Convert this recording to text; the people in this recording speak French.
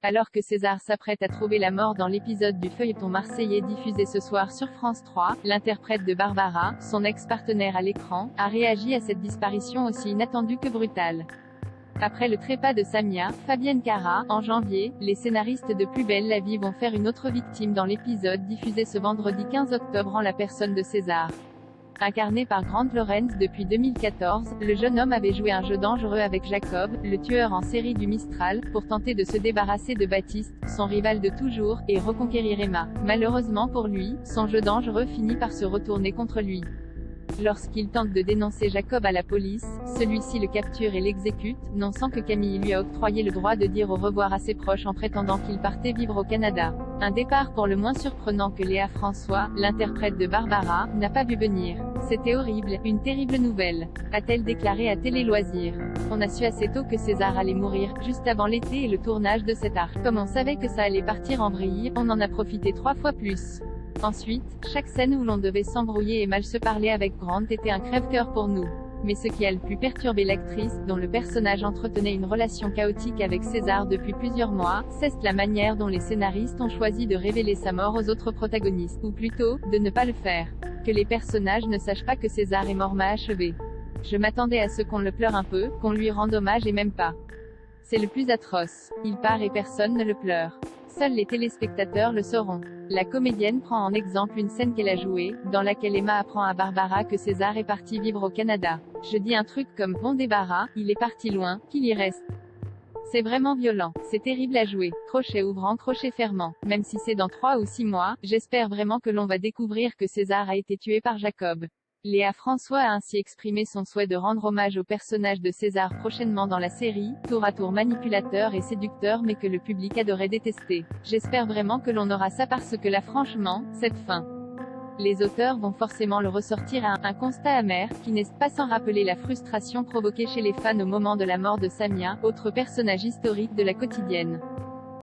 Alors que César s'apprête à trouver la mort dans l'épisode du feuilleton marseillais diffusé ce soir sur France 3, l'interprète de Barbara, son ex-partenaire à l'écran, a réagi à cette disparition aussi inattendue que brutale. Après le trépas de Samia, Fabienne Cara, en janvier, les scénaristes de Plus belle la vie vont faire une autre victime dans l'épisode diffusé ce vendredi 15 octobre en la personne de César. Incarné par Grant Lawrence depuis 2014, le jeune homme avait joué un jeu dangereux avec Jacob, le tueur en série du Mistral, pour tenter de se débarrasser de Baptiste, son rival de toujours, et reconquérir Emma. Malheureusement pour lui, son jeu dangereux finit par se retourner contre lui. Lorsqu'il tente de dénoncer Jacob à la police, celui-ci le capture et l'exécute, non sans que Camille lui a octroyé le droit de dire au revoir à ses proches en prétendant qu'il partait vivre au Canada. Un départ pour le moins surprenant que Léa François, l'interprète de Barbara, n'a pas vu venir. C'était horrible, une terrible nouvelle, a-t-elle déclaré à Télé Loisirs. On a su assez tôt que César allait mourir, juste avant l'été et le tournage de cet arc. Comme on savait que ça allait partir en vrille, on en a profité 3 fois plus. Ensuite, chaque scène où l'on devait s'embrouiller et mal se parler avec Grant était un crève-cœur pour nous. Mais ce qui a le plus perturbé l'actrice, dont le personnage entretenait une relation chaotique avec César depuis plusieurs mois, c'est la manière dont les scénaristes ont choisi de révéler sa mort aux autres protagonistes, ou plutôt, de ne pas le faire. Que les personnages ne sachent pas que César est mort m'a achevé. Je m'attendais à ce qu'on le pleure un peu, qu'on lui rende hommage et même pas. C'est le plus atroce. Il part et personne ne le pleure. Seuls les téléspectateurs le sauront. La comédienne prend en exemple une scène qu'elle a jouée, dans laquelle Emma apprend à Barbara que César est parti vivre au Canada. Je dis un truc comme « bon débarras, il est parti loin, qu'il y reste ». C'est vraiment violent, c'est terrible à jouer. Crochet ouvrant, crochet fermant. Même si c'est dans 3 ou 6 mois, j'espère vraiment que l'on va découvrir que César a été tué par Jacob. Léa François a ainsi exprimé son souhait de rendre hommage au personnage de César prochainement dans la série, tour à tour manipulateur et séducteur mais que le public adorait détester. J'espère vraiment que l'on aura ça parce que là franchement, cette fin. Les auteurs vont forcément le ressortir à un constat amer, qui n'est pas sans rappeler la frustration provoquée chez les fans au moment de la mort de Samia, autre personnage historique de la quotidienne.